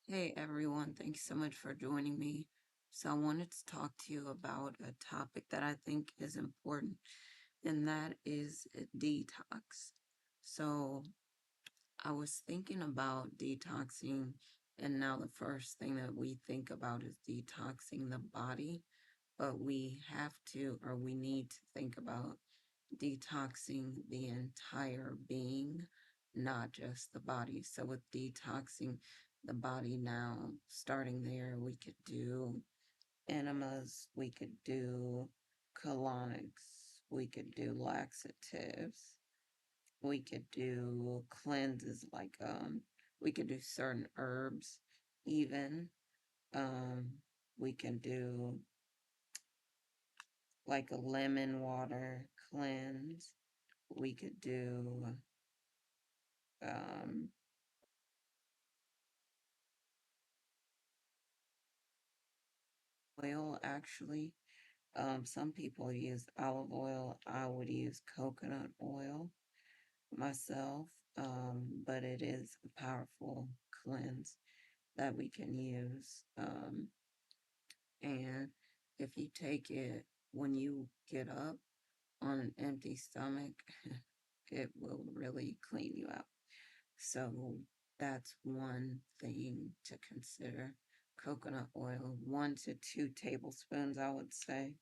Hey everyone, thanks so much for joining me. So, I wanted to talk to you about a topic that I think is important, and that is a detox. So, I was thinking about detoxing, and now the first thing that we think about is detoxing the body, but we have to, or we need to think about detoxing the entire being, not just the body. So, with detoxing the body now, starting there, we could do enemas, we could do colonics, we could do laxatives, we could do cleanses we could do certain herbs, even. Um, we can do like a lemon water cleanse. We could do um, oil actually. Some people use olive oil. I would use coconut oil myself, but it is a powerful cleanse that we can use. And if you take it when you get up on an empty stomach, it will really clean you out. So that's one thing to consider. Coconut oil, 1 to 2 tablespoons, I would say,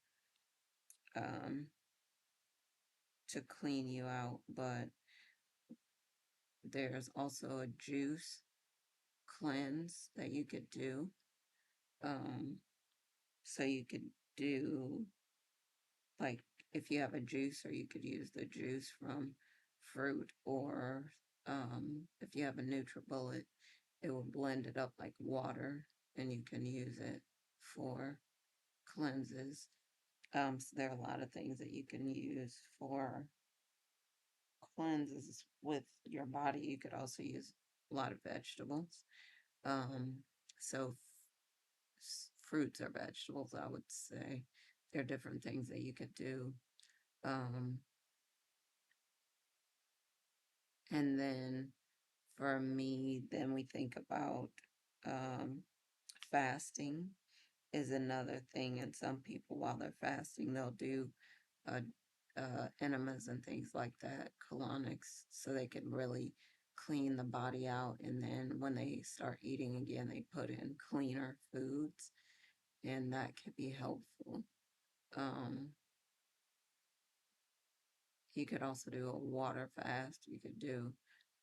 um, to clean you out. But there's also a juice cleanse that you could do. Um, so you could do like if you have a juicer, you could use the juice from fruit, or if you have a NutriBullet, it will blend it up like water, and you can use it for cleanses. So there are a lot of things that you can use for cleanses with your body. You could also use a lot of vegetables. Um, so fruits or vegetables, I would say. There are different things that you could do. Um, and then for me, then we think about um, fasting is another thing. And some people, while they're fasting, they'll do uh, enemas and things like that, colonics, so they can really clean the body out. And then when they start eating again, they put in cleaner foods, and that can be helpful. Um, you could also do a water fast. You could do,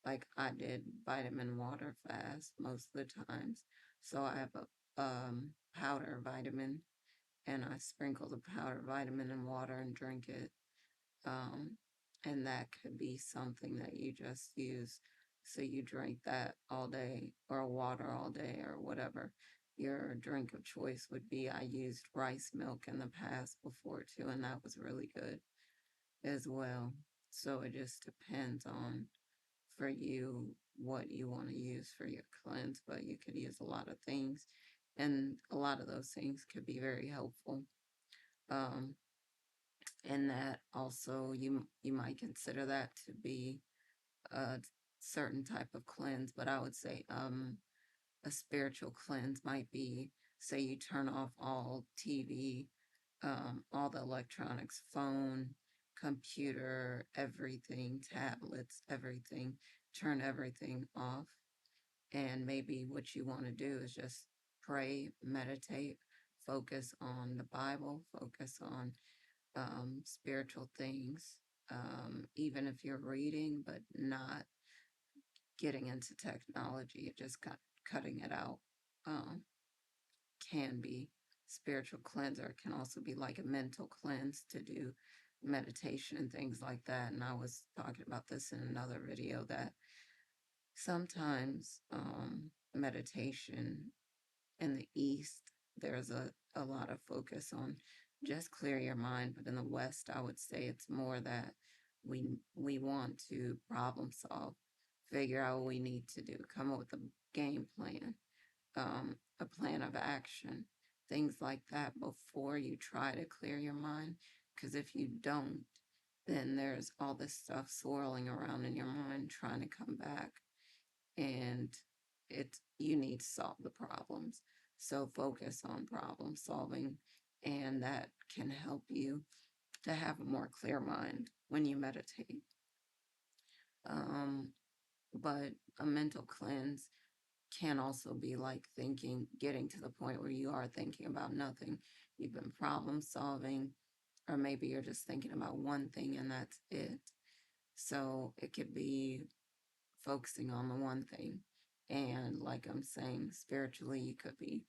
like I did, vitamin water fast most of the times. So I have a powder vitamin, and I sprinkle the powder vitamin in water and drink it. Um, and that could be something that you just use. So you drink that all day, or water all day, or whatever your drink of choice would be. I used rice milk in the past before too, and that was really good as well. So it just depends on for you what you want to use for your cleanse, but you could use a lot of things, and a lot of those things could be very helpful. Um, and that also you might consider that to be a certain type of cleanse, but I would say a spiritual cleanse might be, say you turn off all TV, all the electronics, phone, computer, everything, tablets, everything, turn everything off. And maybe what you want to do is just pray, meditate, focus on the Bible, focus on spiritual things, even if you're reading, but not getting into technology, just cutting it out. Um, can be spiritual cleanser. It can also be like a mental cleanse to do meditation and things like that. And I was talking about this in another video that sometimes meditation in the East, there's a lot of focus on just clear your mind. But in the West, I would say it's more that we want to problem solve, figure out what we need to do, come up with a game plan, a plan of action, things like that before you try to clear your mind. Because if you don't, then there's all this stuff swirling around in your mind trying to come back. And you need to solve the problems. So focus on problem solving, and that can help you to have a more clear mind when you meditate. Um, but a mental cleanse can also be like thinking, getting to the point where you are thinking about nothing. You've been problem solving, or maybe you're just thinking about one thing and that's it. So it could be focusing on the one thing. And like I'm saying, spiritually, you could be,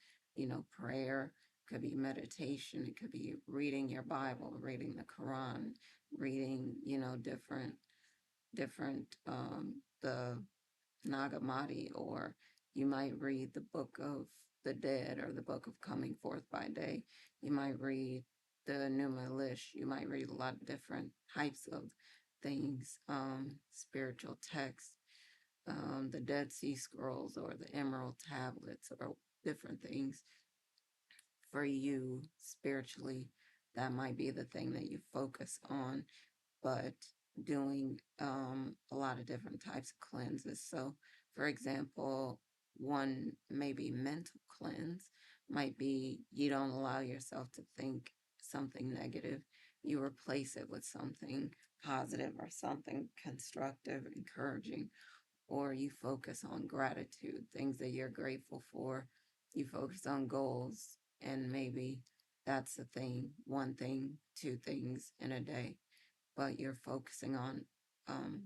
prayer, could be meditation, it could be reading your Bible, reading the Quran, reading, different, the Nag Hammadi, or you might read the Book of the Dead or the Book of Coming Forth by Day. You might read the Numa Lish. You might read a lot of different types of things, spiritual texts, the Dead Sea Scrolls or the Emerald Tablets or different things for you spiritually. That might be the thing that you focus on, but doing a lot of different types of cleanses. So, for example, one maybe mental cleanse might be you don't allow yourself to think something negative. You replace it with something positive or something constructive, encouraging, or you focus on gratitude, things that you're grateful for. You focus on goals, and maybe that's the thing, one thing, two things in a day, but you're focusing on um,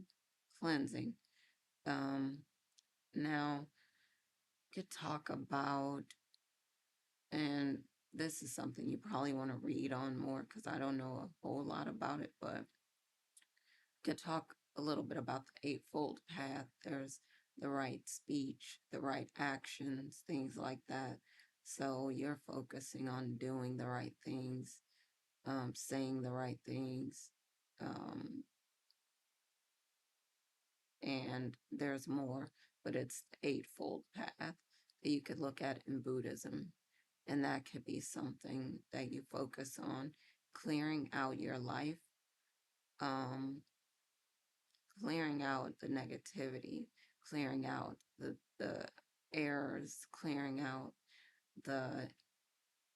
cleansing. Um, Now, could talk about, and this is something you probably want to read on more because I don't know a whole lot about it, but could talk a little bit about the Eightfold Path. There's the right speech, the right actions, things like that. So you're focusing on doing the right things, saying the right things, um, and there's more, but it's the Eightfold Path that you could look at in Buddhism. And that could be something that you focus on clearing out your life, um, clearing out the negativity, clearing out the errors, clearing out the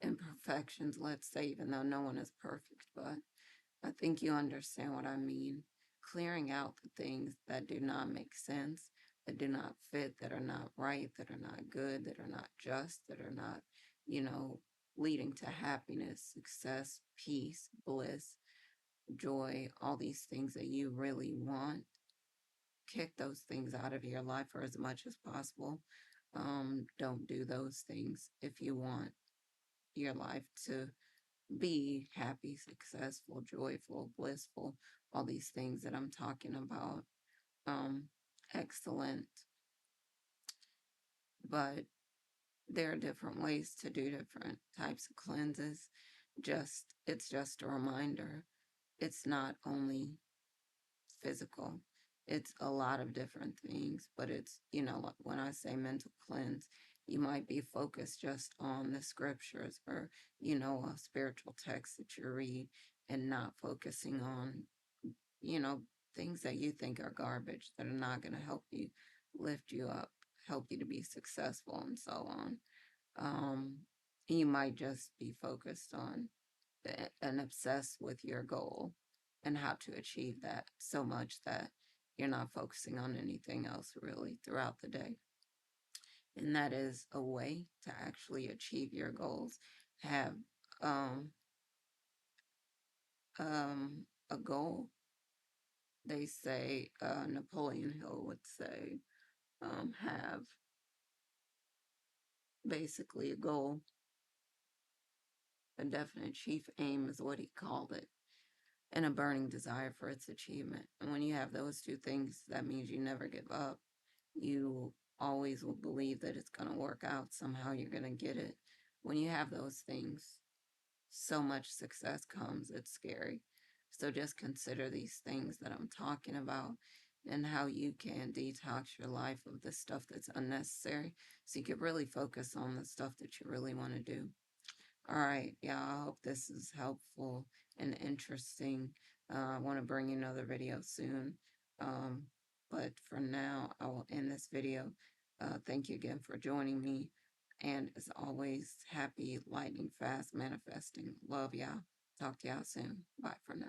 imperfections, let's say, even though no one is perfect, but I think you understand what I mean. Clearing out the things that do not make sense, that do not fit, that are not right, that are not good, that are not just, that are not, you know, leading to happiness, success, peace, bliss, joy, all these things that you really want. Kick those things out of your life for as much as possible. Don't do those things if you want your life to be happy, successful, joyful, blissful, all these things that I'm talking about. Um, Excellent. But there are different ways to do different types of cleanses. It's just a reminder. It's not only physical. It's a lot of different things, but it's, like when I say mental cleanse, you might be focused just on the scriptures or, a spiritual text that you read and not focusing on, you know, things that you think are garbage that are not going to help you lift you up, help you to be successful, and so on. Um, you might just be focused on and obsessed with your goal and how to achieve that so much that you're not focusing on anything else really throughout the day. And that is a way to actually achieve your goals. Have um, a goal. They say, Napoleon Hill would say, have basically a goal, a definite chief aim is what he called it, and a burning desire for its achievement. And when you have those two things, that means you never give up. You always will believe that it's going to work out. Somehow you're going to get it. When you have those things, so much success comes. It's scary. So just consider these things that I'm talking about and how you can detox your life of the stuff that's unnecessary so you can really focus on the stuff that you really want to do. All right, yeah, I hope this is helpful and interesting. I want to bring you another video soon. Um, but for now, I will end this video. Thank you again for joining me. And as always, happy lightning fast manifesting. Love y'all. Talk to y'all soon. Bye for now.